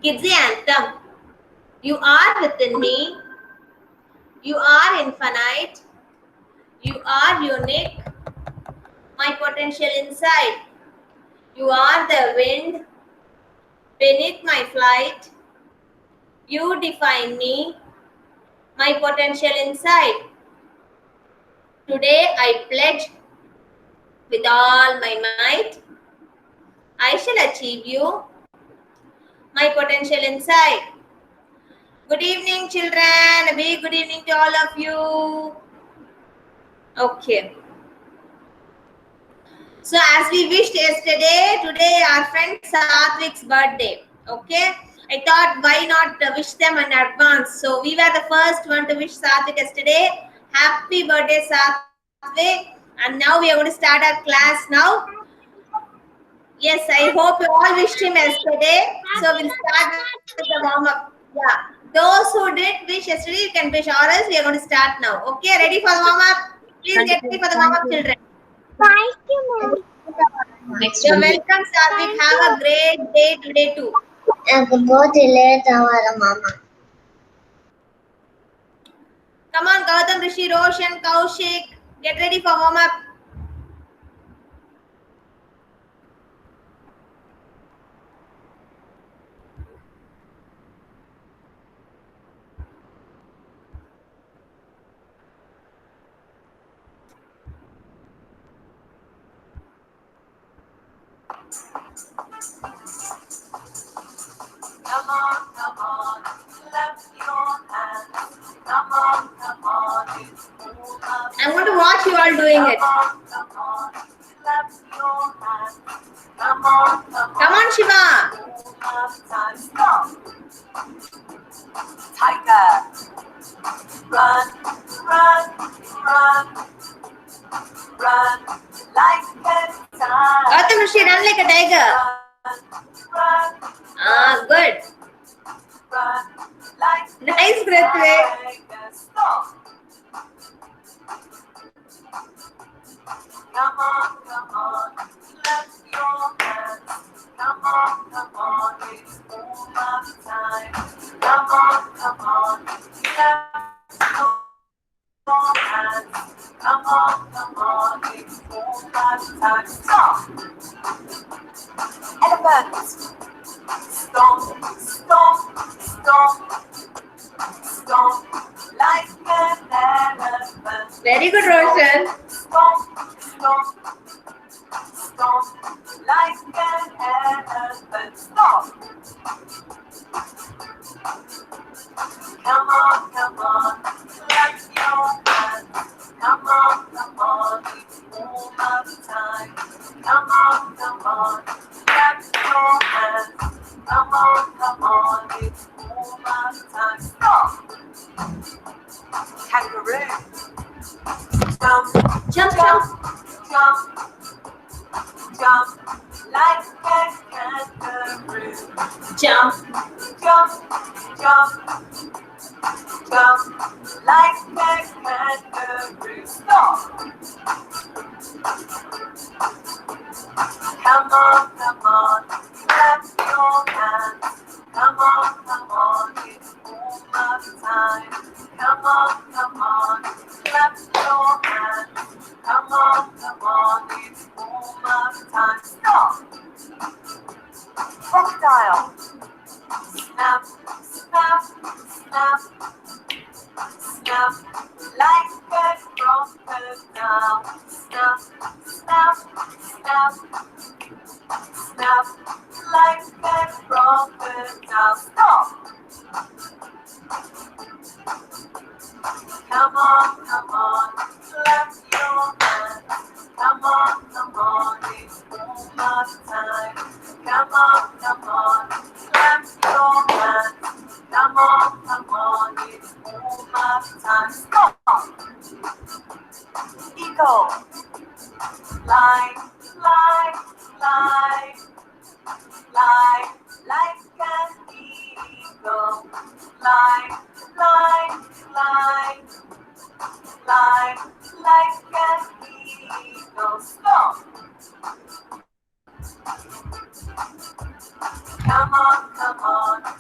Kids anthem. You are within me. You are infinite. You are unique. My potential inside. You are the wind beneath my flight. You define me. My potential inside. Today I pledge with all my might. I shall achieve you. My potential inside. Good evening, children. A big good evening to all of you. Okay. So as we wished yesterday, today our friend Satvik's birthday. Okay. I thought why not wish them in advance. So we were the first one to wish Satvik yesterday. Happy birthday, Satvik. And now we are going to start our class now. Yes, I hope you all wished him yesterday. So we'll start with the warm-up. Yeah. Those who did wish yesterday, you can wish, or else we are going to start now. Okay, ready for the warm-up? Please get ready for the warm-up, children. Thank you, ma'am. You're welcome, Satvik. Have a great day today too. Aku बहुत late हमारा मामा. Come on, Gautam, Rishi, Roshan, Kaushik. Get ready for warm-up. Come on, clap your hands. Come on, it's all up. I'm going to watch you all doing it. Come on, clap your hands. Come on, Come on, Shiva. time, stop. Tiger, run, run, run, run like a tiger. Gautam, Rishi, run like a tiger. Run, Ah, good. run like Nice breath, Ray. tiger. Stop. Come on, clap your hands. Come on, it's all up time. Come on, clap your hands. Come on, it's all up time. Stop. Elephant. Stomp, stomp, stomp, stomp like an elephant. Very good, Roshan. Stomp, stomp, stomp like an elephant. Stop. Come on, clap your hands. Come on, it's all up time. Come on, clap your hands. Come on, it's all up time. Stop. Kangaroo. Jump, Jump, jump, jump. jump, jump like a kangaroo. Jump. Jump, jump, jump like a kangaroo. Stop. Come on, clap your hands. Come on, it's all up time. Come on, clap your hands. Come on, it's all up time. Stop. Crocodile. Snap, snap, snap, snap like a crocodile. Snap, snap, snap, snap like a crocodile. Stop. Come on, clap your hands. Come on, it's all up time. Come on, clap your hands. Come on, it's all up time. Stop. Eagle. Fly, fly, fly, fly like an eagle. Fly, fly, fly, fly like an eagle. Stop. Come on,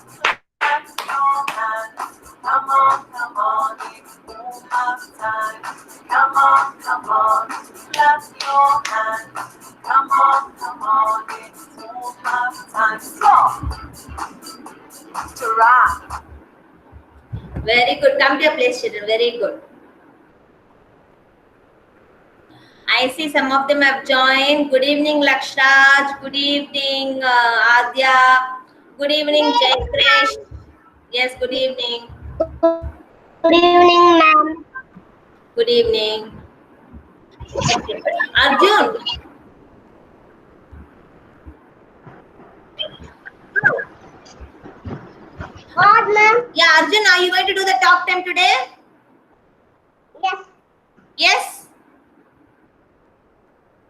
To rap. Very good. Come to your place, children. Very good. I see some of them have joined. Good evening, Lakshraj. Good evening, Adya. Good evening, Jayakresh. Yes, good evening. Good evening, ma'am. Good evening. Okay. Arjun. What, ma'am? Yeah, Arjun, are you going to do the talk time today? Yes. Yes.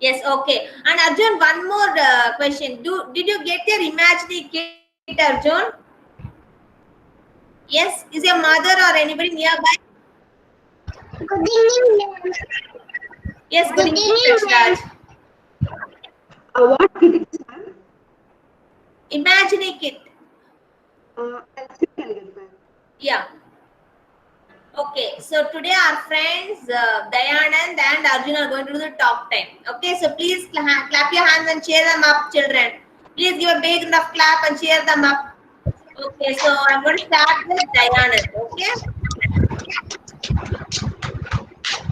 Yes, okay. And Arjun, one more question. Did you get your imaginary kit, Arjun? Yes. Is your mother or anybody nearby? Good evening, ma'am. Yes, good Good evening, evening, Lakshraj. What kit is ma'am? Imaginary kit. I'll see and get back. Yeah. Okay, so today our friends Dayanand and Arjun are going to do the talk time. Okay, so please clap your hands and cheer them up, children. Please give a big enough clap and cheer them up. Okay, so I'm going to start with Dayanand. Okay.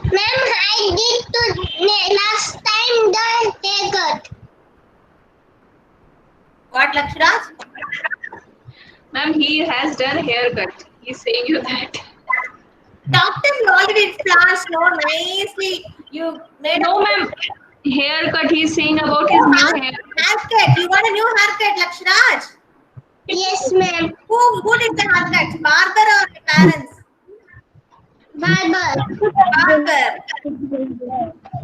Ma'am, I did to last time the haircut. What, Lakshraj? Ma'am, he has done haircut. He's saying you that. Talk time you already planned so nicely. You made No, a ma'am. Haircut. He's saying about his new hair. haircut. You want a new haircut, Lakshraj? Yes, ma'am. Who did the haircut? Barber or your parents? Barber. Barber.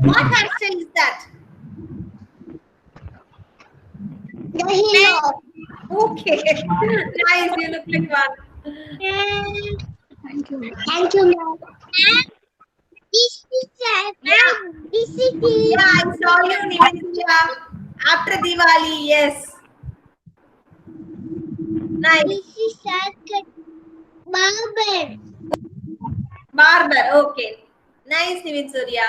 What hairstyle is that? The hero. Okay. Nice. You look like one. Thank you. Thank you, ma'am. This is this is Yeah, I saw you, Nimitya. After Diwali, yes. Nice. this is barber. Barber. Okay. Nice, Nivin Surya.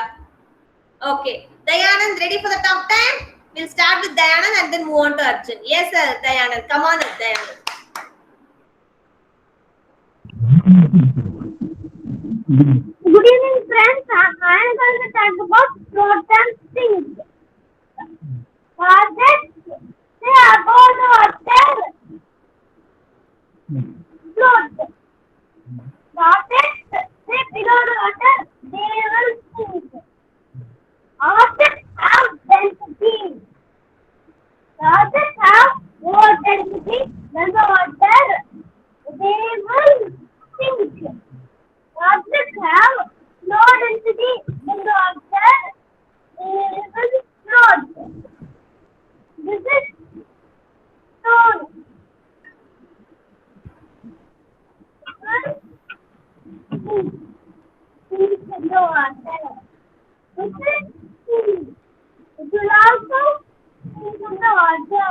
Okay. Dayanand, ready for the talk time? We'll start with Dayanand and then move on to Arjun. Yes, sir, Dayanand. Come on, Dayanand. Good evening, friends. I am going to talk about proton things. Projects say about water. Float. Projects say below the water. They will sink. Objects have density. Projects have more density than the water. They will sink. Objects have low density in the water. They will float. This is stone. Sink in the water. This is sea. It will also sink in the water.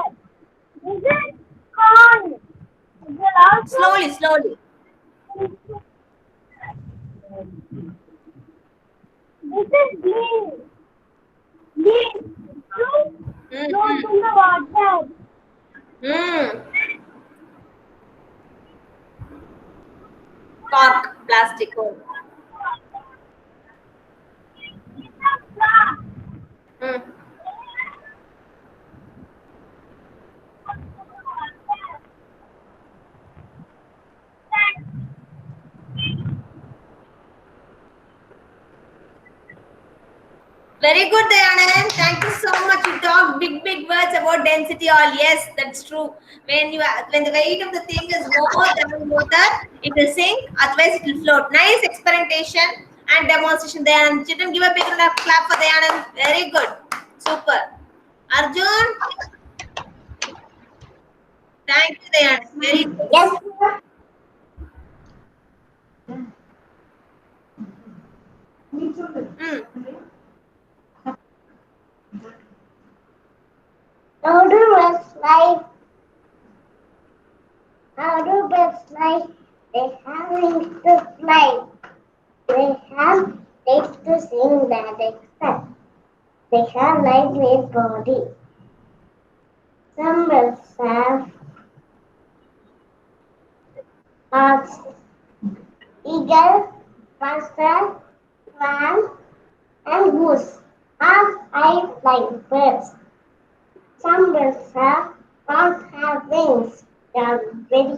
This is corn. It will also Slowly, slowly. This is green. Green. Two float in the water. Cork, plastic. Oh. Mm. Very good, Dayanand. Thank you so much. You talked big words about density. All yes, that's true. When the weight of the thing is more than the water, it will sink. Otherwise, it will float. Nice experimentation and demonstration, Dayanand. Children, give a big enough clap for Dayanand. Very good. Super. Arjun. Thank you, Dayanand. Very good. Yes. How do birds fly? How do birds fly? They have wings to fly. They have legs to sing that except. They have lightweight body. Some birds have Eagle, rooster, swan, and goose are high-flying birds. Some birds don't have wings. They are very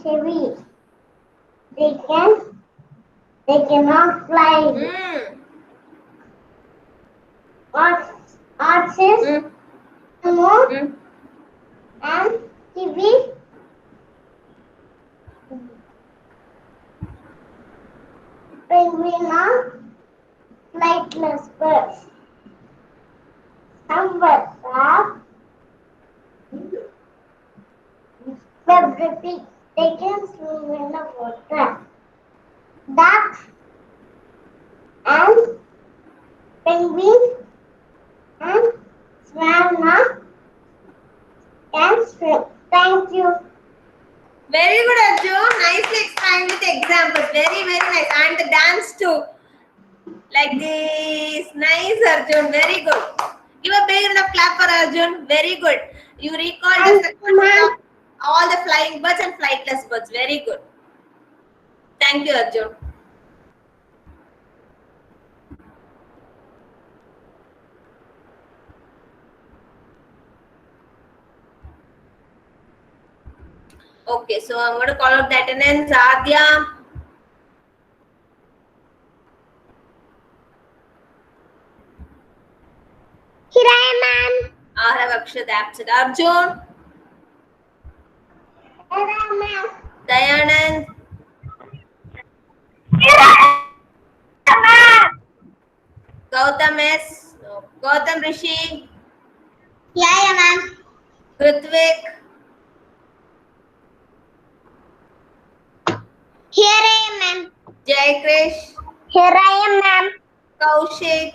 heavy. They cannot fly. Oxes, moon, and kiwi. Penguin are flightless birds. Some birds are web-feet. They can swim in the water. Ducks and penguins and swan can swim. Thank you. Very good, Arjun. Nicely explained with examples. Very, very nice. And the dance too. Like this. Nice, Arjun. Very good. Give a big enough clap for Arjun. Very good. You recall just the concept of all the flying birds and flightless birds. Very good. Thank you, Arjun. Okay, so I'm going to call out the attendance. Adya, Here I am, Arav, Akshat, absent. Arjun, ma'am. Dayanand, Gautam S, no. Gautam Rishi, Here I am, Kritvik, Here I am, Jai Krish, Here I am, ma'am. Kaushik,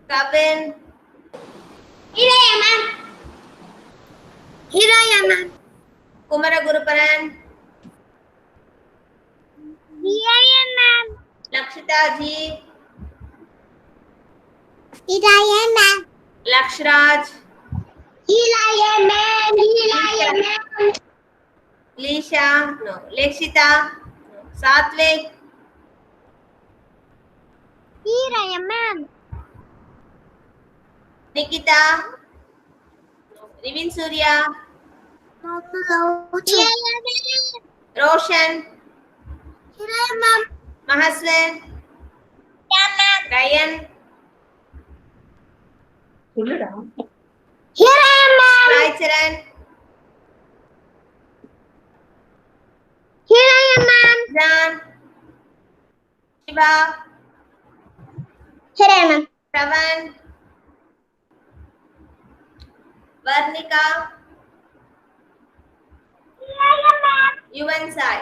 Kavin, Here I am, Here I am, Kumara Guruparan, Here I am, Lakshita Ji, Here I am, Lakshraj, Here I am, Lisha, no. Lekshita, no. Satvik, Here I am, Nikita, no. Nivin Surya, Here I am, Roshan, Here I am, Mahaswin, Ryan, Here I am, Sai Charan, Here I am, Jan, Shiva, Here I am, Pravan, Varnika, Yuvan Sai.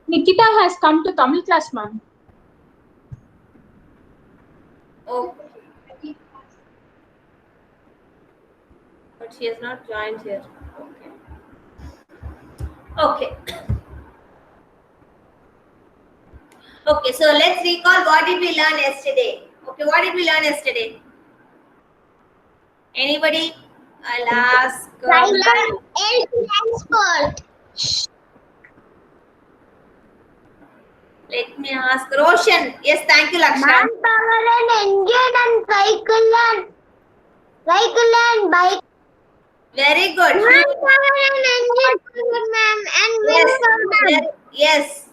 Nikita has come to Tamil class, ma'am. Oh. But she has not joined here. Okay. Okay, so let's recall what did we learn yesterday. Okay, what did we learn yesterday? Anybody? I'll ask. transport. Let me ask Roshan. Yes, thank you, Lakshman. Manpower and engine and vehicle and bike. Very good. Manpower and engine, ma'am, and Yes, yes.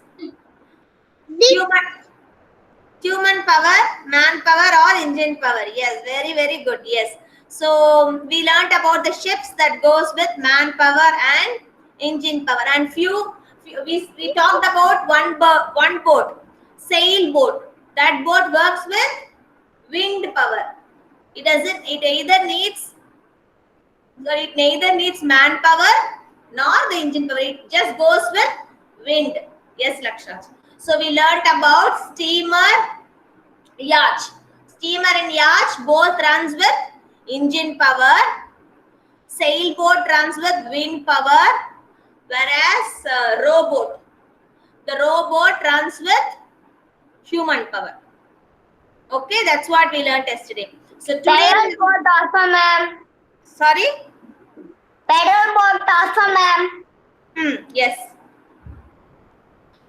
Human power, manpower, or engine power. Yes, very, very good. Yes. So we learnt about the ships that goes with manpower and engine power. And we talked about one boat, sailboat. That boat works with wind power. It neither needs manpower nor the engine power. It just goes with wind. Yes, Lakshman. So we learnt about steamer, yacht. Steamer and yacht both runs with engine power. Sailboat runs with wind power, whereas the rowboat runs with human power. Okay, that's what we learned yesterday. So today, Pedal boat also, ma'am. sorry. Pedal boat also, ma'am. Yes.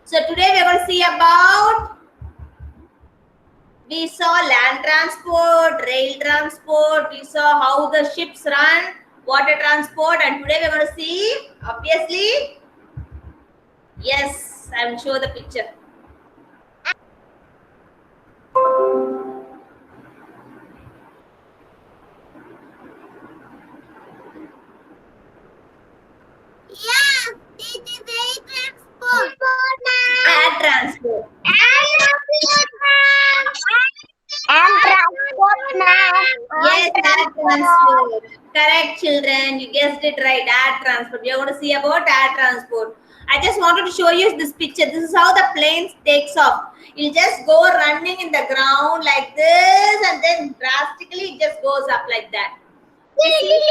So today we are going to see about, we saw land transport, rail transport, we saw how the ships run, water transport, and today we are going to see, obviously, yes, I will show the picture. Yeah, it is a transport. Air transport. And transport, ma'am. Yes, air transport. Correct, children. You guessed it right. Air transport. We are going to see about air transport. I just wanted to show you this picture. This is how the plane takes off. You'll just go running in the ground like this, and then drastically it just goes up like that. You see?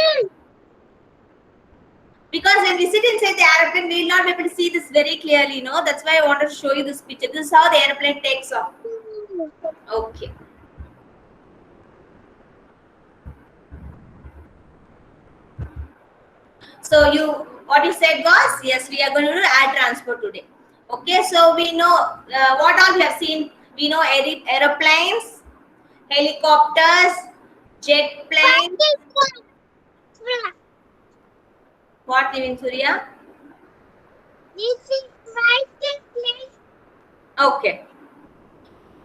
Because when we sit inside the airplane, we will not be able to see this very clearly. No, that's why I wanted to show you this picture. This is how the airplane takes off. Okay. So what you said was, yes, we are going to do air transport today. Okay, so we know what all we have seen. We know aeroplanes, helicopters, jet planes. What, Nivin Surya? Okay.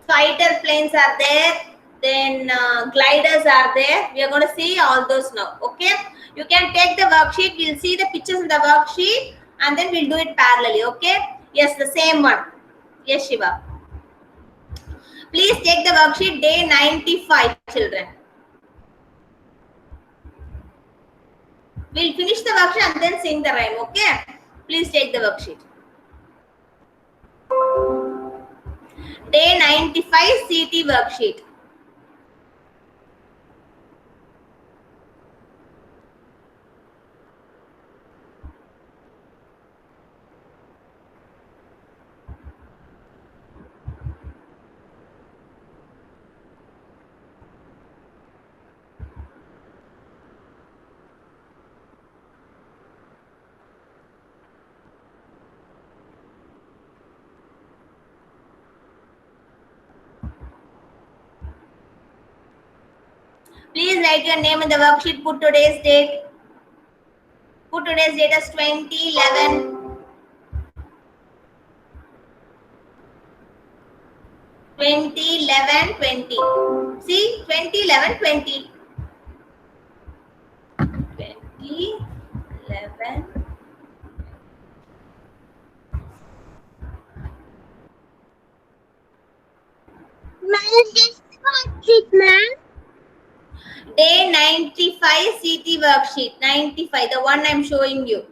Fighter planes are there. Then gliders are there. We are going to see all those now. Okay. You can take the worksheet. We'll see the pictures in the worksheet, and then we'll do it parallelly. Okay. Yes, the same one. Yes, Shiva. Please take the worksheet day 95, children. We'll finish the worksheet and then sing the rhyme. Okay. Please take the worksheet. Day 95 CT worksheet. Please write your name in the worksheet. Put today's date. Put today's date as 2011. 2011-20. See, 2011-20. 2011. Day 95 CT worksheet. 95, the one I'm showing you.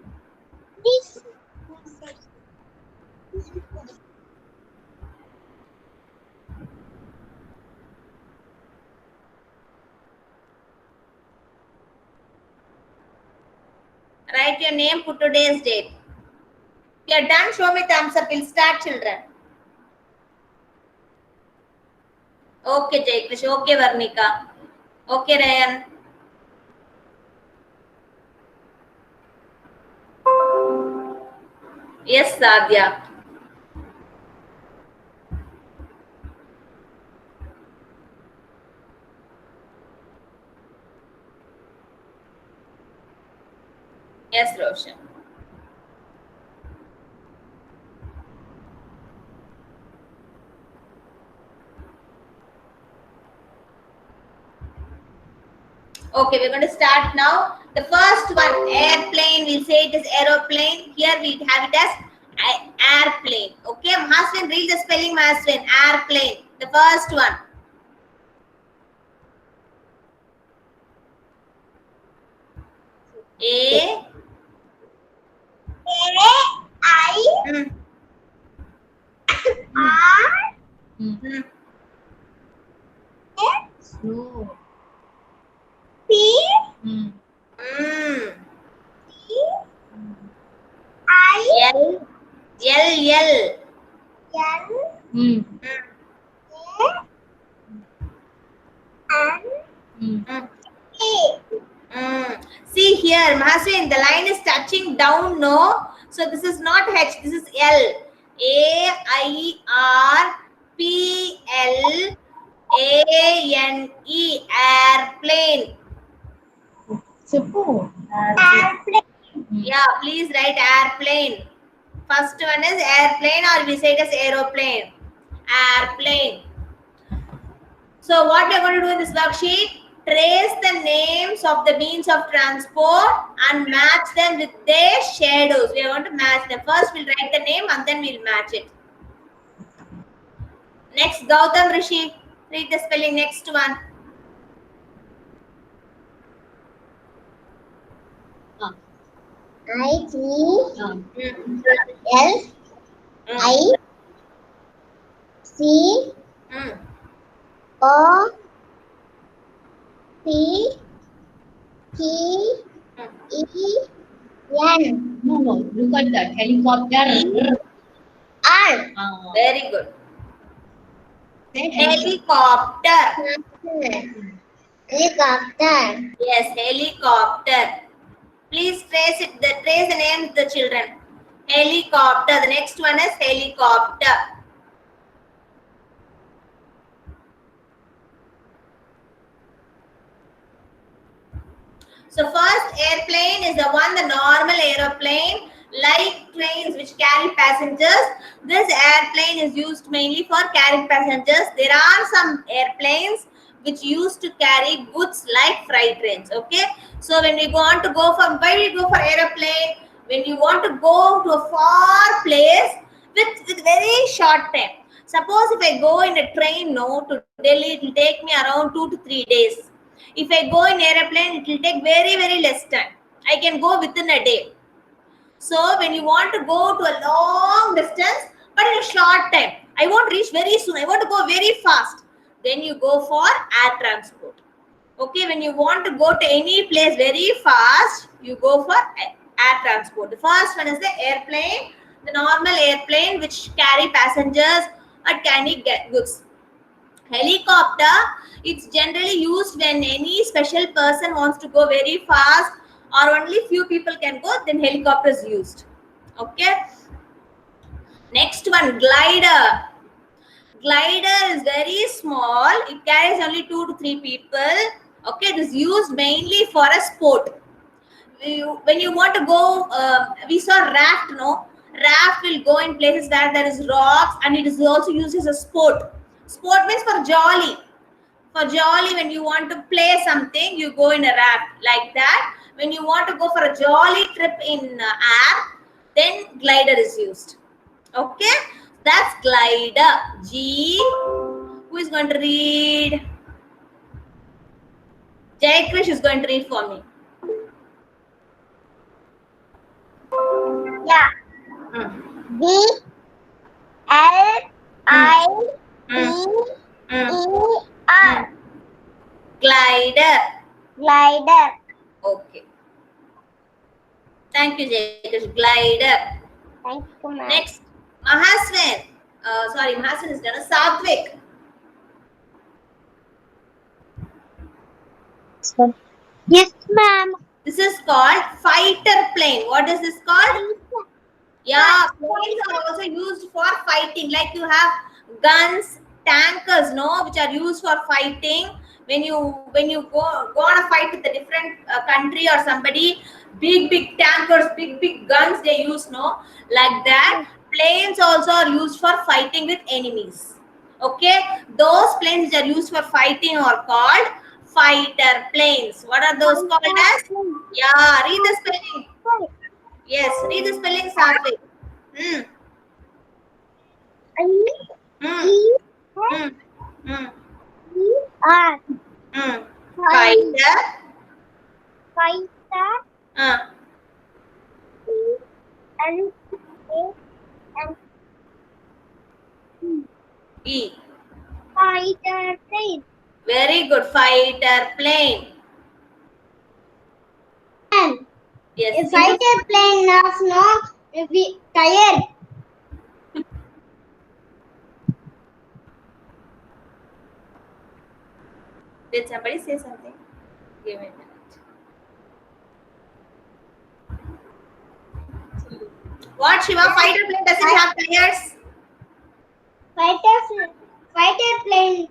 Write your name, put today's date. If you are done, show me thumbs up. We'll start, children. Okay, Jayakrish. Okay, Varnika. Okay, Ryan. Yes, Sadhya. Yes, Roshan. Okay, we're going to start now. The first one, airplane, we'll say it is aeroplane. Here we have it as airplane. Okay, Mahaswin, read the spelling, Mahaswin. Airplane. The first one. A. I. R. Slow. P. I. L. L. Mm. Mahaswin, the line is touching down, no? So this is not H, this is L. Airplane. Airplane. Simple. Airplane. Yeah, please write airplane. First one is airplane, or we say it as aeroplane. Airplane. So what we are going to do in this worksheet, trace the names of the means of transport and match them with their shadows. We are going to match them. First we'll write the name and then we'll match it. Next, Gautam Rishi. Read the spelling, next one. I T Mm, L mm, I C mm. O P T E N No, no. Look at that. Helicopter. R. Very good. Say helicopter. Helicopter. Helicopter. Yes, helicopter. Please trace it. Trace the names of the children. Helicopter. The next one is helicopter. So first airplane is the one, the normal aeroplane, like trains which carry passengers. This airplane is used mainly for carrying passengers. There are some airplanes which used to carry goods like freight trains. Okay. So when we want to go for, why we go for aeroplane? When you want to go to a far place with very short time. Suppose if I go in a train, no, to Delhi, it will take me around 2 to 3 days. If I go in aeroplane, it will take very, very less time. I can go within a day. So when you want to go to a long distance, but in a short time, I won't reach very soon. I want to go very fast. Then you go for air transport. Okay, when you want to go to any place very fast, you go for air transport. The first one is the airplane, the normal airplane which carry passengers or carry goods. Helicopter, it's generally used when any special person wants to go very fast or only few people can go, then helicopter is used. Okay. Next one, glider. Glider is very small. It carries only 2 to 3 people. Okay, it is used mainly for a sport. When you want to go, we saw raft, no? Raft will go in places where there is rocks, and it is also used as a sport. Sport means for jolly. For jolly, when you want to play something, you go in a raft like that. When you want to go for a jolly trip in air, then glider is used. Okay, that's glider. G. Who is going to read? Jay Krish is going to read for me. Yeah. Mm. D L I D Mm. E R. Glider. Glider. Okay. Thank you, Jay Krish. Glider. Thank you, ma'am. Next, Mahaswin. Sorry, Mahaswin is done. Satvik. Yes, ma'am. This is called fighter plane. What is this called? Yeah, planes are also used for fighting. Like you have guns, tankers, no, which are used for fighting. When you go on a fight with a different country or somebody, big tankers, big guns they use, no, like that. Planes also are used for fighting with enemies. Okay, those planes which are used for fighting are called fighter planes. What are those called as? Yeah, read the spelling. Yes, read the spelling, Satvik. Mm, I mm, E mm, mm, E R. mm. Fighter. Fighter. Uh, E L A N E. Fighter plane. Very good. Fighter plane. Yes. A fighter plane has no tire. Did somebody say something? Give me a minute. What, Shiva? Fighter plane doesn't have tires? Fighter plane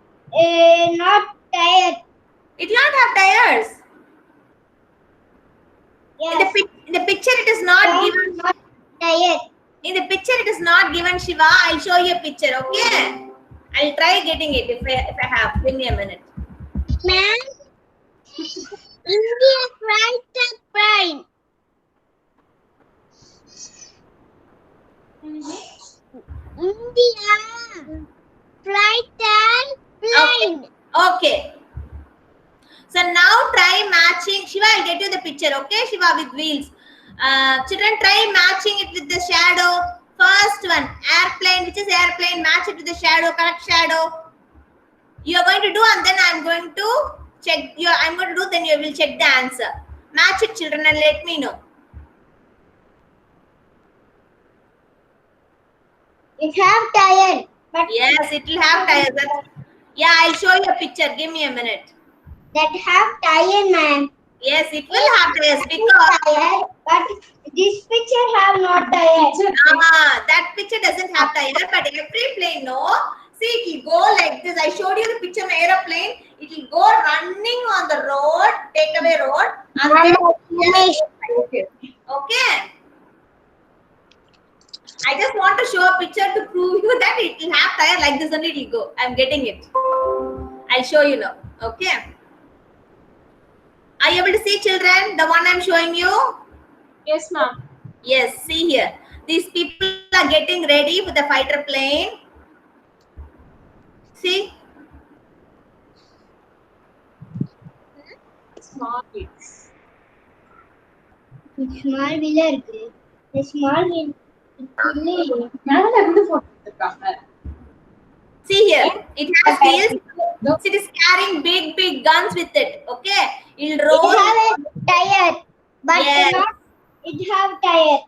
not tired. It will not have tires. Yes. In the picture, it is not given. Not tired. In the picture, it is not given, Shiva. I'll show you a picture, okay? I'll try getting it if I have. Give me a minute. Man, India fighter plane. India fighter plane. Okay. So now try matching. Shiva, I'll get you the picture, okay? Shiva, with wheels. Children, try matching it with the shadow. First one, airplane. Which is airplane? Match it with the shadow. Correct shadow. You are going to do, and then I'm going to check. I'm going to do. Then you will check the answer. Match it, children, and let me know. It have tire. But Yes, it will have tires. Yeah, I'll show you a picture. Give me a minute. that have tire, man. Yes, it will have tires because Tire, but this picture have not tire. that picture doesn't have tire, but every plane, no. See, it will go like this. I showed you the picture of aeroplane. It will go running on the road, takeaway road, and then okay. I just want to show a picture to prove you that it will have tire like this, and it will go. I'm getting it. I'll show you now. Okay. Are you able to see, children? The one I'm showing you? Yes, ma'am. Yes, see here. These people are getting ready for the fighter plane. See? Small kids. Small wheel இருக்கு. The small wheel மேல இருந்து photo எடுத்திருக்காங்க. See here. It has wheels. It is carrying big guns with it. Okay? It'll roll. It have a tire, but Yes. not it have tire.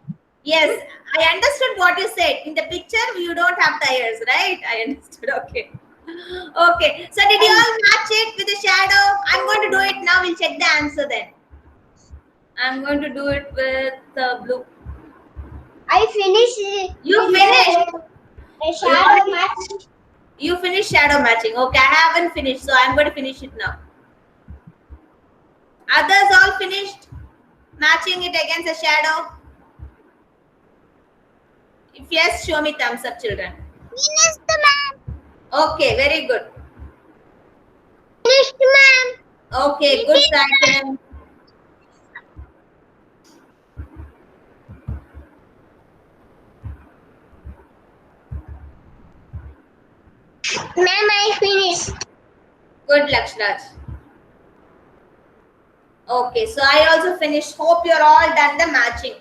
Yes, I understood what you said. In the picture, you don't have tires, right? I understood. Okay. Okay. So did you all match it with the shadow? I'm going to do it now. We'll check the answer then. I'm going to do it with the blue. I finished. You finished? A shadow match. You finished shadow matching. Okay, I haven't finished, so I'm going to finish it now. Others all finished matching it against a shadow? If yes, show me thumbs up, children. Finished, ma'am. Okay, very good. Finished, ma'am. Okay, good time. Ma'am, I finished. Good, Lakshraj. Okay, so I also finished. Hope you're all done the matching.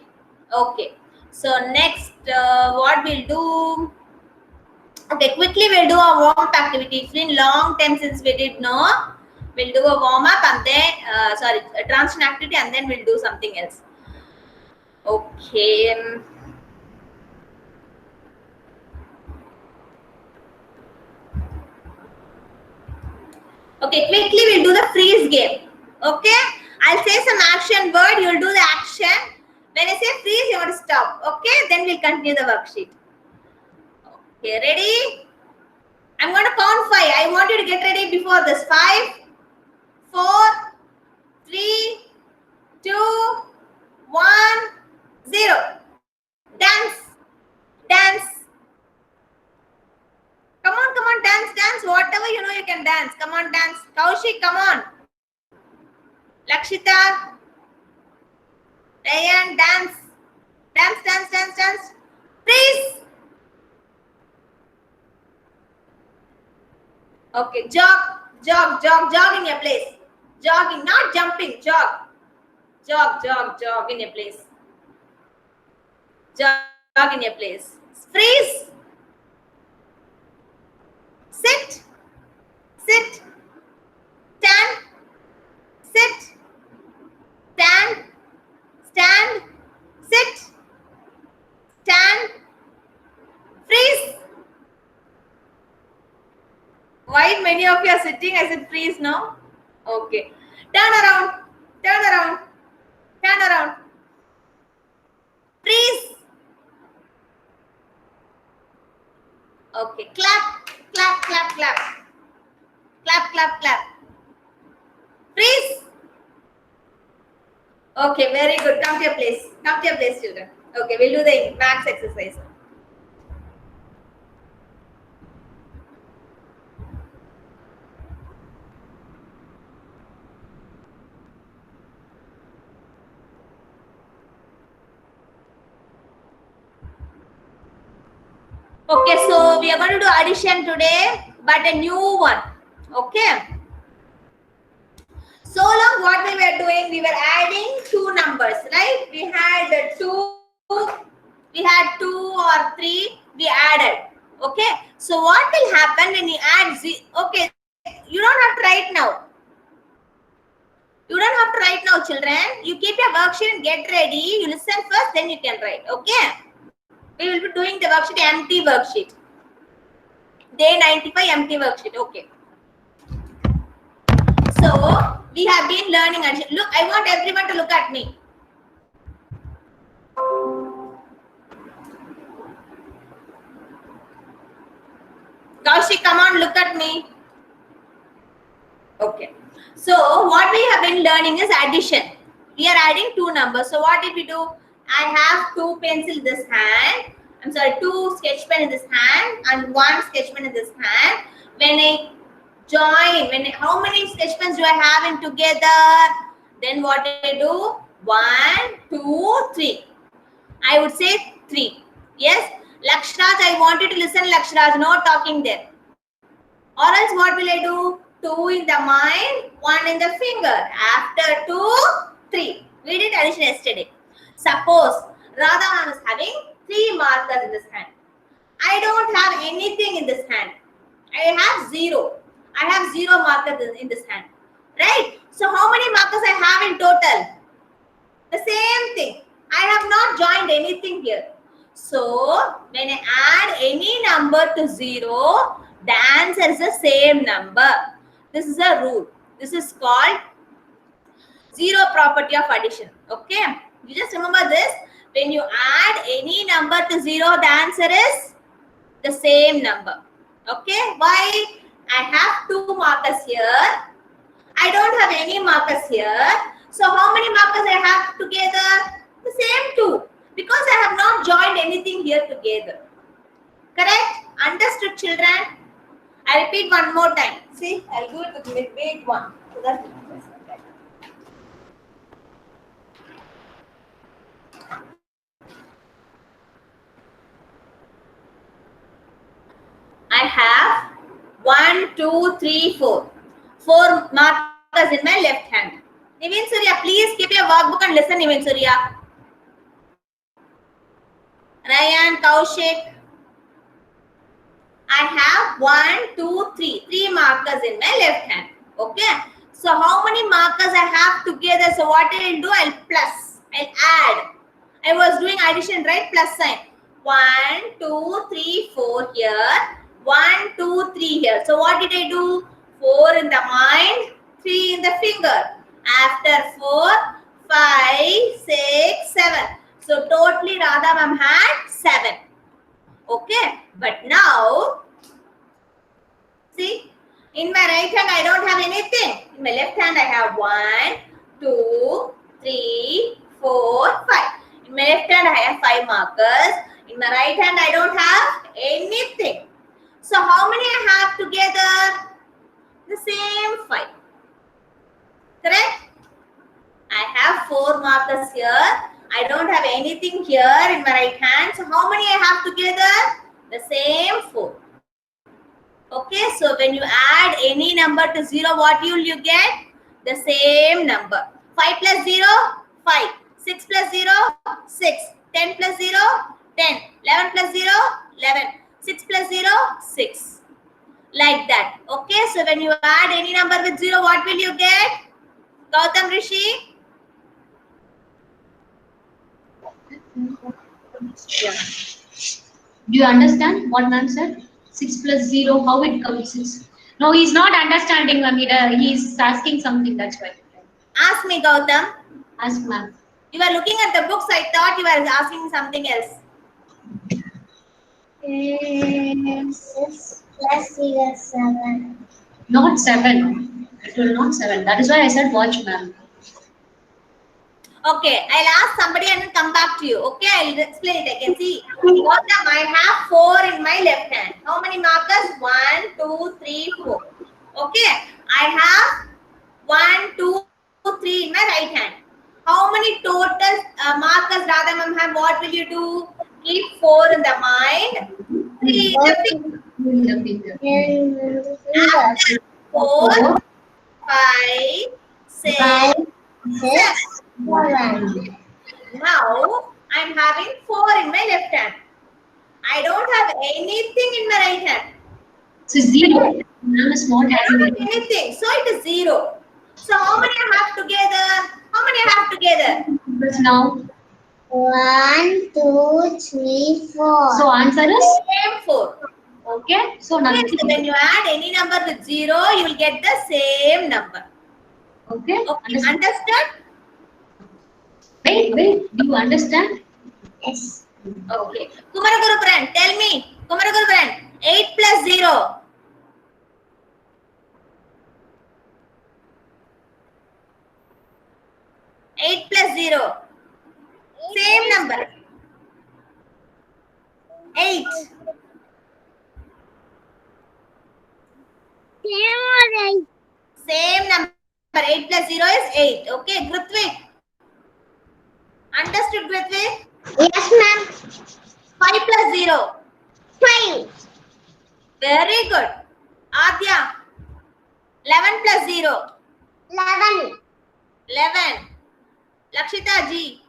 Okay, so next, what we'll do? Okay, quickly we'll do a warm-up activity. It's been long time since we did, no? We'll do a warm-up and then, a transition activity, and then we'll do something else. Okay. Okay, quickly we'll do the freeze game. Okay, I'll say some action word. You'll do the action. When I say freeze, you want to stop. Okay, then we'll continue the worksheet. Okay, ready? I'm going to count 5. I want you to get ready before this. 5, 4, 3, 2, 1, 0. Dance. Dance. Come on, dance. Whatever you know, you can dance. Come on, dance. Kaushik, come on. Lakshita. Rayan, dance. Dance. Freeze. Okay, jog in your place. Jogging, not jumping, jog in your place. Jog in your place. Freeze. Sit. Stand. Sit. Stand. Sit. Stand. Freeze. Why many of you are sitting? I said freeze, no? Okay. Turn around. Freeze. Okay, clap, clap, clap, clap. Clap, clap, clap. Freeze. Okay, very good. Come to your place. Come to your place, children. Okay, we'll do the max exercise. Okay, so we are going to do addition today, but a new one. Okay. So long, what we were doing, we were adding two numbers, right? We had two or three, we added. Okay. So what will happen when you add okay, you don't have to write now. You don't have to write now, children. You keep your worksheet and get ready. You listen first, then you can write. Okay. We will be doing the worksheet, empty worksheet. Day 95 empty worksheet. Okay. So we have been learning addition. Look, I want everyone to look at me. Kaushik, come on, look at me. Okay. So what we have been learning is addition. We are adding two numbers. So what did we do? I have two pencils in this hand. I'm sorry, two sketch pen in this hand and one sketch pen in this hand. When I join, how many sketch pens do I have in together? Then what do I do? 1, 2, 3. I would say 3. Yes. Lakshraj, I want you to listen, Lakshraj. No talking there. Or else what will I do? 2 in the mind, 1 in the finger. After 2, 3. We did addition yesterday. Suppose Radha ma'am is having 3 markers in this hand. I don't have anything in this hand. I have 0. I have 0 markers in this hand. Right? So how many markers I have in total? The same thing. I have not joined anything here. So when I add any number to 0, the answer is the same number. This is a rule. This is called zero property of addition. Okay. You just remember this. When you add any number to 0, the answer is the same number. Okay. Why? I have 2 markers here. I don't have any markers here. So how many markers I have together? The same 2. Because I have not joined anything here together. Correct? Understood, children? I repeat one more time. See, I'll do it with big one. So that I have 1, 2, 3, 4. 4 markers in my left hand. Niveen Surya, please keep your workbook and listen, Niveen Surya. Ryan, Kaushik. I have 1, 2, 3. 3 markers in my left hand. Okay. So how many markers I have together? So what I'll do? I'll plus. I'll add. I was doing addition, right? Plus sign. 1, 2, 3, 4 here. 1, 2, 3 here. So what did I do? 4 in the mind, 3 in the finger. After 4, 5, 6, 7. So totally Radha ma'am had 7. Okay. But now, see, in my right hand I don't have anything. In my left hand I have 1, 2, 3, 4, 5. In my left hand I have 5 markers. In my right hand I don't have anything. So how many I have together? The same 5. Correct? I have 4 markers here. I don't have anything here in my right hand. So how many I have together? The same 4. Okay, so when you add any number to 0, what will you get? The same number. 5 plus 0, 5. 6 plus 0, 6. 10 plus 0, 10. 11 plus 0, 11. 6 plus 0, 6. Like that. Okay, so when you add any number with 0, what will you get? Gautam Rishi? Yeah. Do you understand what ma'am said? 6 plus 0, how it comes 6? No, he's not understanding, ma'am. He's asking something, that's why. Ask me, Gautam. Ask ma'am. You were looking at the books. I thought you were asking something else. 6 plus 0 is 7. Not 7. It will not 7. That is why I said watch, ma'am. Okay, I'll ask somebody and then come back to you. Okay, I'll explain it again. See, Gautam, I have 4 in my left hand. How many markers? 1, 2, 3, 4. Okay, I have 1, 2, 3 in my right hand. How many total markers Radha ma'am have? What will you do? Keep 4 in the mind, 3 in the finger. The finger. After 4, 5, 6, 5, 7. 6, 7. Now I'm having 4 in my left hand. I don't have anything in my right hand. So 0. Ma'am is not I don't having have anything. So it is 0. So how many I have together? How many I have together? numbers now. 1, 2, 3, 4. So answer is Same 4. okay. So Okay, nothing. so when you add any number with 0, you will get the same number. Okay. Okay, Understand? understood? Wait. Do you understand? Yes. Okay. Kumaraguru, tell me. Kumaraguru, 8 plus 0. 8 plus 0. Same number. 8. Same number. 8 plus 0 is 8. Okay, Grutvik. Understood, Grutvik? Yes, ma'am. 5 plus 0. 5. Very good. Adya. 11 plus 0. 11. 11. Lakshita ji.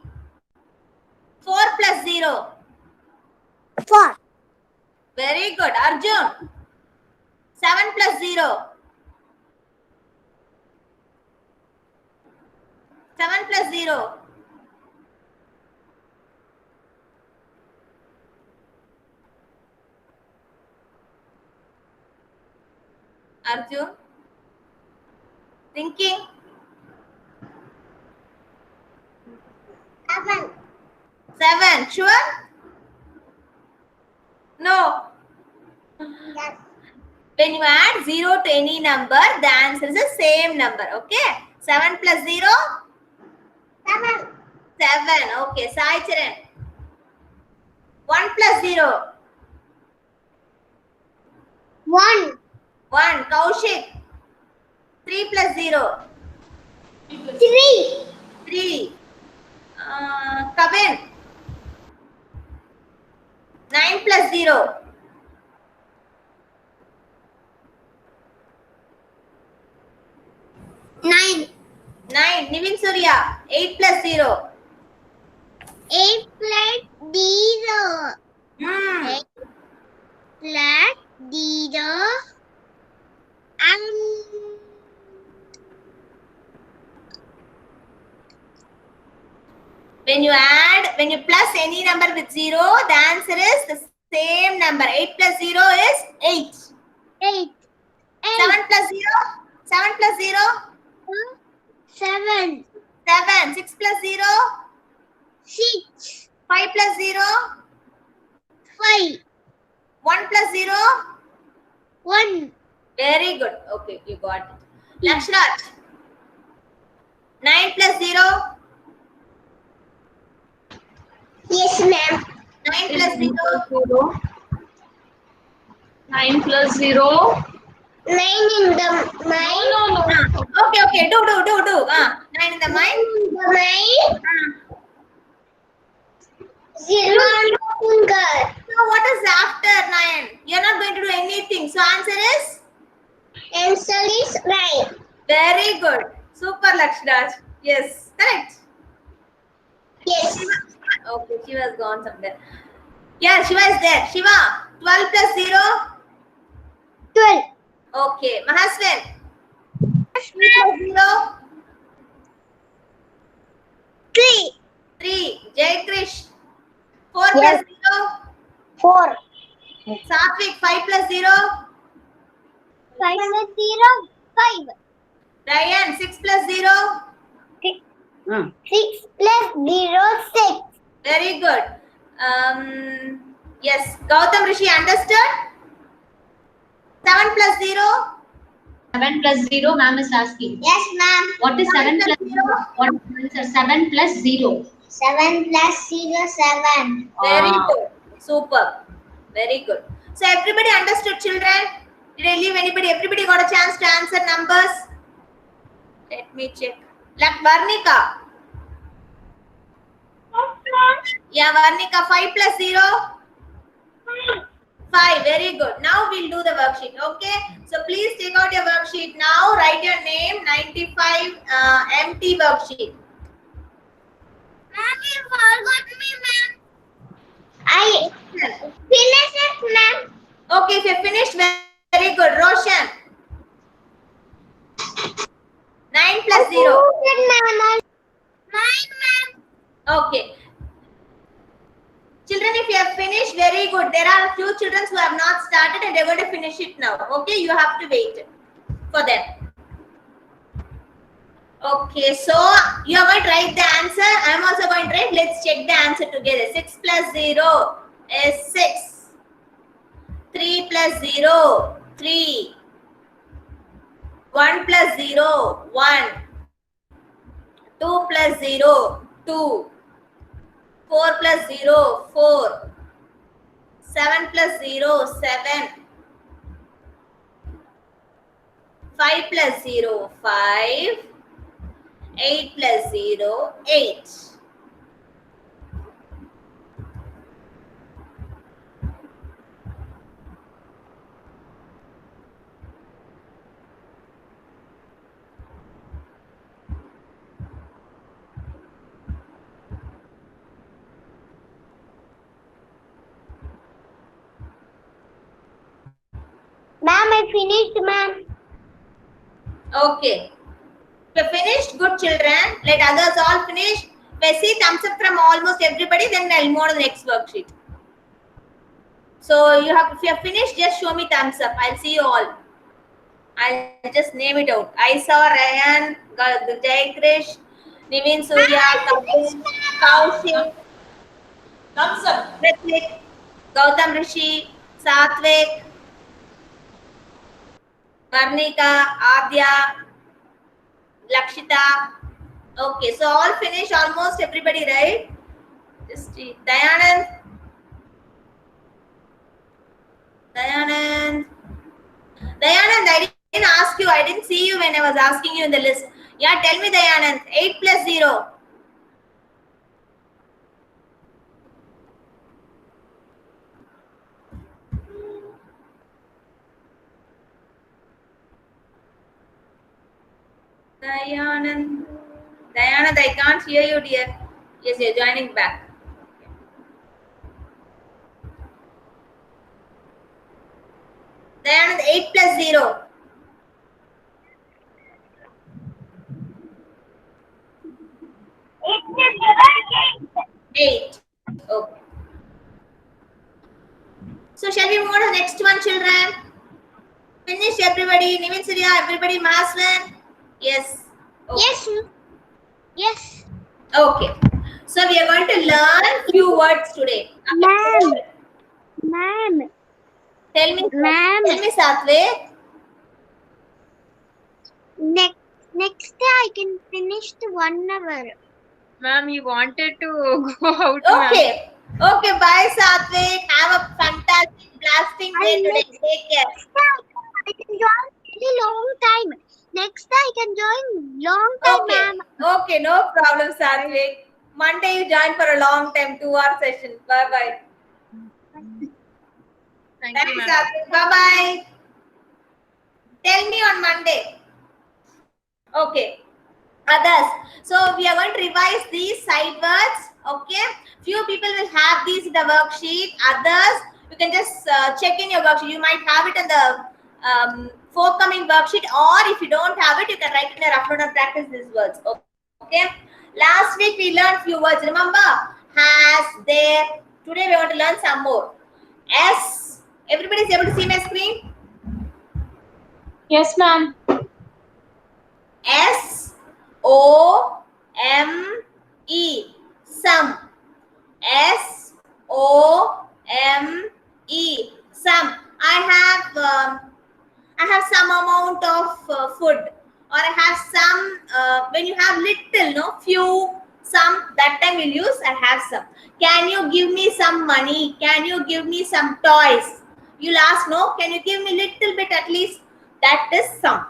4 plus 0. 4. Very good. Arjun. 7 plus 0. 7 plus 0. Arjun. Thinking. 7. 7. Sure? No. Yes. When you add 0 to any number, the answer is the same number. Okay? 7 plus 0? 7. 7. Okay. Sai Charan. 1 plus 0. 1. 1. Kaushik. 3 plus 0. 3. 3. Kavin. 9 plus 0. 9. 9. Nivin Surya. 8 plus 0. 8 plus 0. Hmm. 8 plus 0. When you plus any number with 0, the answer is the same number. 8 plus 0 is 8. 8. 7 plus 0? 7 plus 0? 7. 7. 6 plus 0? 6. 5 plus 0? 5. 1 plus 0? 1. Very good. Okay, you got it. Lakshraj. 9 plus 0? Yes, ma'am. 9 plus 0? 9 plus 0. 9 in the mind. No. Okay. Do. 9 in the mind. In the mind. 0 on the finger. So what is after 9? You're not going to do anything. So answer is? Answer is 9. Very good. Super, Lakshraj. Yes, correct. Yes. Okay, Shiva has gone somewhere. Yeah, Shiva is there. Shiva, 12 plus 0? 12. Okay. Mahaswin, 3 plus 0? 3. 3. Jay Krish, 4 Yes. plus 0? 4. Satvik, 5 plus 0? 5 plus 0. 5. Ryan, 6 plus 0? 6 plus 0. 6. Very good. Yes. Gautam Rishi, understood? 7 plus 0? 7 plus 0, ma'am is asking. Yes, ma'am. What is 7 plus 0? What is the answer? 7 plus 0. 7 plus 0, 7. Very Ah. good. Super. Very good. So everybody understood, children? Did I leave anybody? Everybody got a chance to answer numbers? Let me check. Like Varnika. Yes, ma'am. Yeah, Varnika, 5 plus 0? 5. Very good. Now we'll do the worksheet. Okay. So please take out your worksheet now. Write your name. 95 empty worksheet. Ma'am, you forgot me, ma'am. I finished it, ma'am. Okay, if you finished, very good. Roshan. 9 plus 0. Ma'am. 9, ma'am. Okay. Children, if you have finished, very good. There are a few children who have not started and they're going to finish it now. Okay, you have to wait for them. Okay, so you are going to write the answer. I'm also going to write. Let's check the answer together. 6 plus 0 is 6. 3 plus 0, 3. 1 plus 0, 1. 2 plus 0, 2. 4 plus 0, 4. 7 plus 0, 7. 5 plus 0, 5. 8 plus 0, 8. Ma'am, I finished, ma'am. Okay. If you finished, good children. Let others all finish. If I see thumbs up from almost everybody, then I'll move on to the next worksheet. So you have, if you have finished, just show me thumbs up. I'll see you all. I'll just name it out. I saw Ryan, Jai Krish, Nivin Surya, Kapil, Kaushik, thumbs up. Ritik, Gautam Rishi, Satvik, Varnika, Adya, Lakshita. Okay, so all finished, almost everybody, right? Just see. Dayanand. Dayanand, I didn't ask you. I didn't see you when I was asking you in the list. Yeah, tell me, Dayanand. 8 plus 0. Dayanand, I can't hear you, dear. Yes, you're joining back. Dayanand, 8 plus 0. 8. Okay. So shall we move on to the next one, children? Finish everybody. Nivin Surya, everybody, Maswan. Yes. Okay. Yes. Yes. Okay. So we are going to learn few words today. Ma'am. Ma'am. Tell me, Ma'am. Satvik. Next day I can finish the 1 hour. Ma'am, he wanted to go out. Ma'am. Okay. Okay. Bye, Satvik. Have a fantastic, blasting day today. Take care. I can join really long time. Next day I can join long time, Okay. ma'am. Okay. No problem, Satvik. Monday you join for a long time, 2-hour session. Bye bye. Thank you, Thanks, ma'am. Satvik. Bye bye. Tell me on Monday. Okay. Others. So we are going to revise these side words. Okay. Few people will have these in the worksheet. Others, you can just check in your worksheet. You might have it in the forthcoming worksheet, or if you don't have it, you can write in a rough note and practice these words. Okay. Last week we learned few words. Remember? Has, there. Today we want to learn some more. S. Everybody is able to see my screen? Yes, ma'am. S-O-M-E. Some. S-O-M-E. M E. Some. I have some amount of food, or I have some. When you have little, no, few, some. That time we'll use I have some. Can you give me some money? Can you give me some toys? You'll ask, no. Can you give me little bit at least? That is some.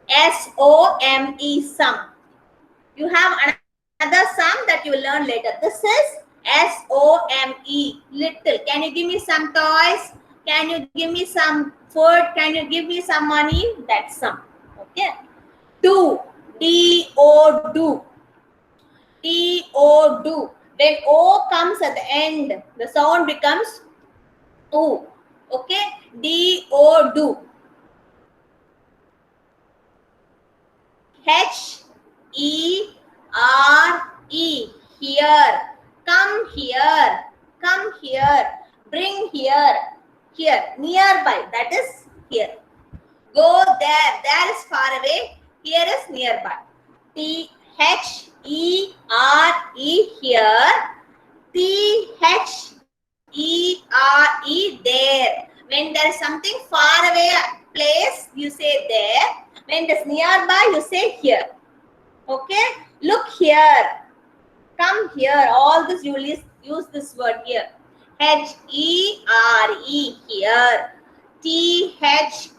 S-O-M-E, some. You have another sum that you will learn later. This is S-O-M-E, little. Can you give me some toys? Can you give me some food? Can you give me some money? That's sum. Okay. Do. D-O, do. D-O, do. When O comes at the end, the sound becomes O. Okay. D-O, do. H-E-R-E, here. Come here. Come here. Bring here. Here. Nearby. That is here. Go there. There is far away. Here is nearby. T-H-E-R-E, here. T-H-E-R-E, there. When there is something far away place, you say there. When it is nearby, you say here. Okay? Look here. Come here. All this you will use this word here. H-E-R-E, here. T-H-E-R-E,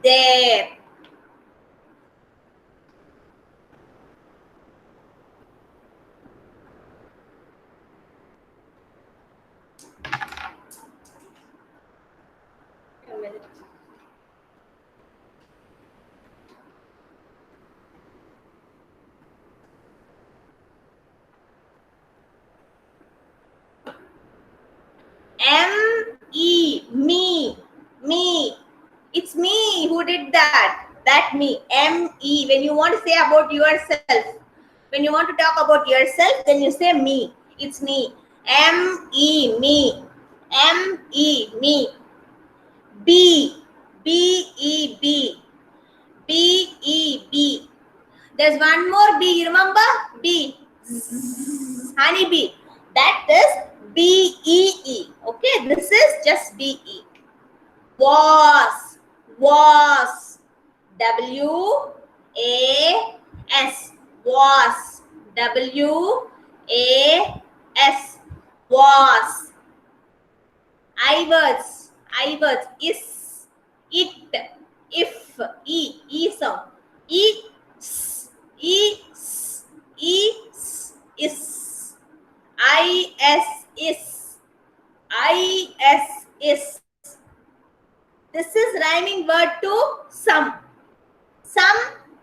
there. A minute. M-E, me, me. It's me who did that. That me. M-E. When you want to say about yourself, when you want to talk about yourself, then you say me. It's me. M-E, me. M-E, me. B, B-E-B. B-E-B. There's one more B. You remember? B. Honey bee. That is B-E-E. Okay, this is just B-E. Was. Was. W-A-S. Was. W-A-S. Was. I-words. I-words. Is. It. If. E. E sound. E. S. E. S. E. S. Is. I-S. Is. I-S. Is. This is rhyming word to some. Some,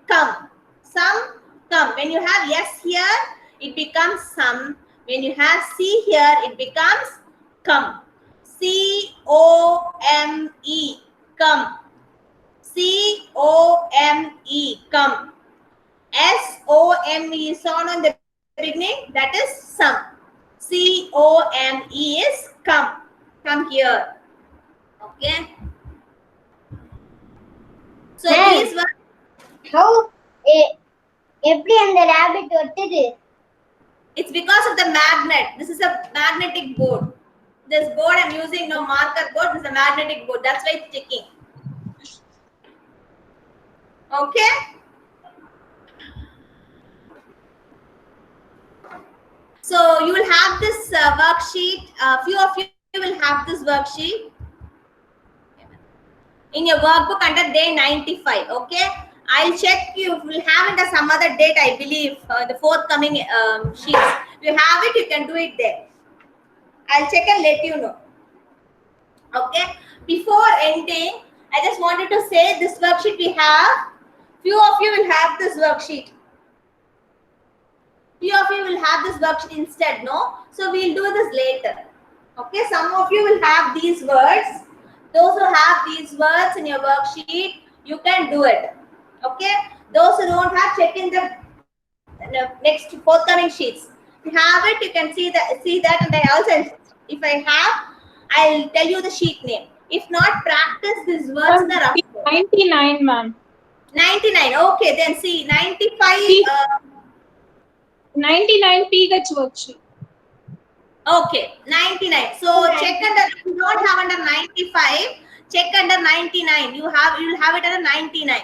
come. Some, come. When you have yes here, it becomes some. When you have C here, it becomes come. C-O-M-E, come. C-O-M-E, come. S-O-M-E, sound on the beginning, that is some. C-O-M-E is come. Come here. Okay. So Ma'am. these were, How எப்படி அந்த rabbit ஒட்டுது? it's because of the magnet. This is a magnetic board. This board I'm using, no marker board, this is a magnetic board. That's why it's ticking. Okay. So you will have this worksheet. Few of you will have this worksheet in your workbook under day 95. Okay. I'll check you will have it as some other date, I believe, the forthcoming sheets. If you have it, you can do it there. I'll check and let you know. Okay. Before ending, I just wanted to say this worksheet we have. Few of you will have this worksheet. Few of you will have this worksheet instead, no? So we'll do this later. Okay. Some of you will have these words. Those who have these words in your worksheet, you can do it. Okay. Those who don't have, check in the next forthcoming sheets. If you have it, you can see that, and I also, if I have, I'll tell you the sheet name. If not, practice these words in the rough code. 99, ma'am. 99. Okay, then see 95. 99 PH worksheet. Okay, 99. So check under, if you don't have under 95, check under 99. You'll have it under 99.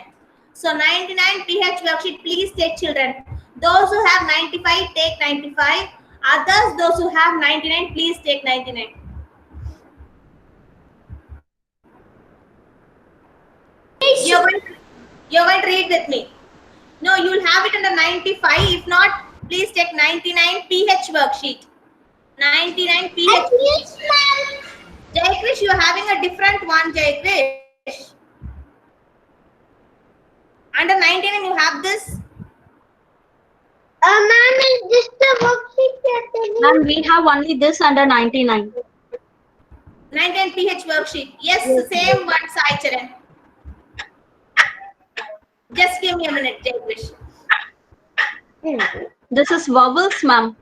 So 99 PH worksheet, please take children. Those who have 95, take 95. Others, those who have 99, please take 99. You're going to read with me. No, you'll have it under 95. If not, please take 99 PH worksheet. 99 PH. Jaykrish, you're having a different one, Jaykrish. Under 99, you have this. Ma'am, is this the worksheet you're telling? Ma'am, we have only this under 99. 99 PH worksheet. Yes, same one, Sai Charan. Just give me a minute, Jaykrish. This is vowels, ma'am.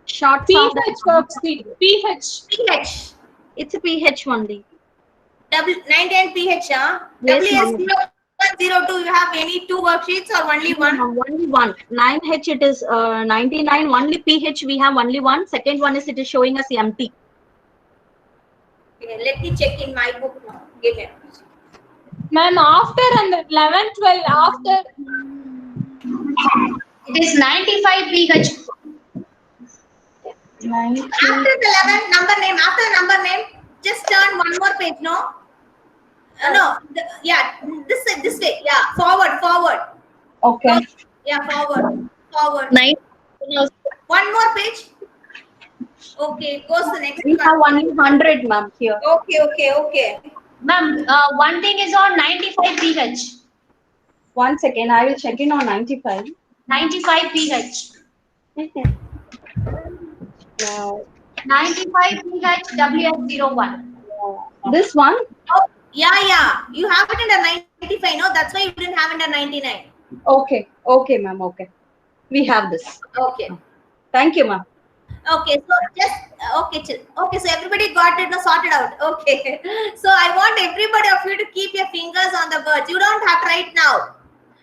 Short sound. PH worksheet. PH. PH. It's a PH only. 99 PH, huh? Yes, WS ma'am. 0102, you have any two worksheets or only one? Only one. 9H it is 99. Only PH we have only one. Second one is it is showing us empty. Okay, let me check in my book now. Give me. Ma'am, after and 11, 12, after. It is 95 PH. After the 11 number name, after the number name, just turn one more page, no? No, yeah, this way, yeah, forward. Okay. Yeah, forward. 9. One more page. Okay, goes to the next We have one. only 100, ma'am, here. Okay. Ma'am, one thing is on 95 PH. 1 second, I will check in on 95. 95 PH. Wow. 95 PH WS01. This one? Oh, yeah. You have it under 95, no? That's why you didn't have it under 99. Okay, ma'am, okay. We have this. Okay. Thank you, ma'am. Okay, so just okay, so everybody got it now sorted out. Okay. So I want everybody of you to keep your fingers on the words. You don't have to write now.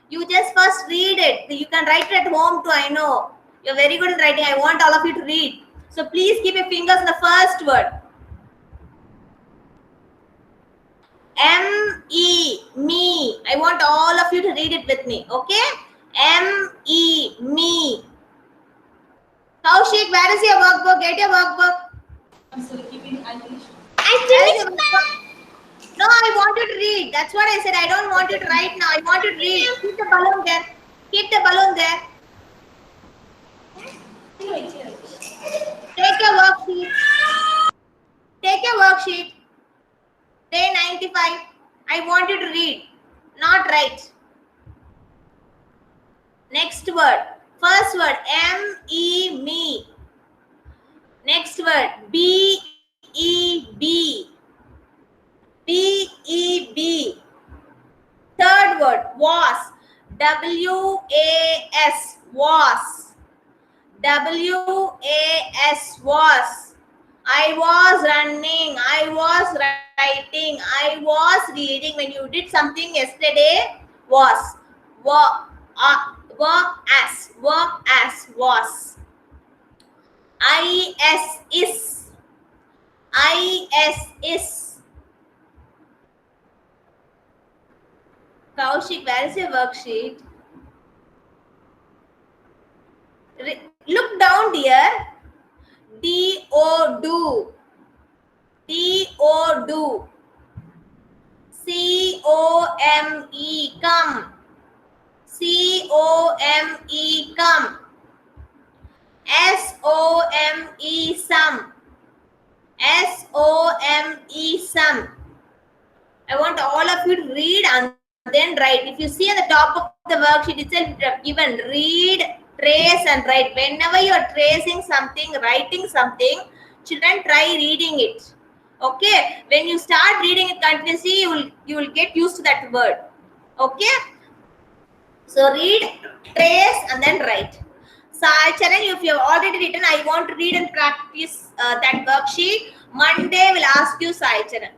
You just first read it. You can write it at home too. I know. You're very good in writing. I want all of you to read. So please keep your fingers on the first word. M-E, me. I want all of you to read it with me. Okay? M-E, me. Kaushik, where is your workbook? Get your workbook. No, I want you to read. That's what I said. I don't want you to write now. I want you to read. Keep the balloon there. Keep the balloon there. Take your worksheet. Take your worksheet. Day 95. I want you to read, not write. Next word. First word, M-E, me. Next word, B-E-B. B-E-B. Third word, was. W-A-S, was. W-A-S, was. I was running. I was writing. I was reading. When you did something yesterday, was. Work as, was. I-S, is. I-S, is. Kaushik, where is your worksheet? Look down, dear. D-O, do. D-O, do. C-O-M-E, come. C-O-M-E, come. S-O-M-E, some. S-O-M-E, some. I want all of you to read and then write. If you see at the top of the worksheet, it's given read, trace and write. Whenever you are tracing something, writing something, children try reading it. Okay? When you start reading it continuously, you will get used to that word. Okay? So read, trace and then write. So Charan, if you have already written, I want to read and practice that worksheet. Monday will ask you, Sai Charan.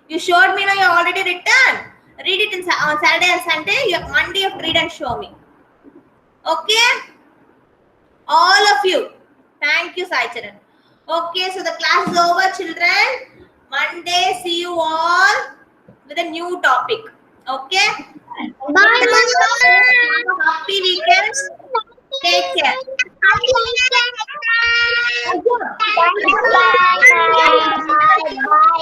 You showed me now you have already written. Read it on Saturday and Sunday. Monday you have to read and show me. Okay? All of you. Thank you, Sai Charan. Okay, so the class is over, children. Monday, see you all with a new topic. Okay.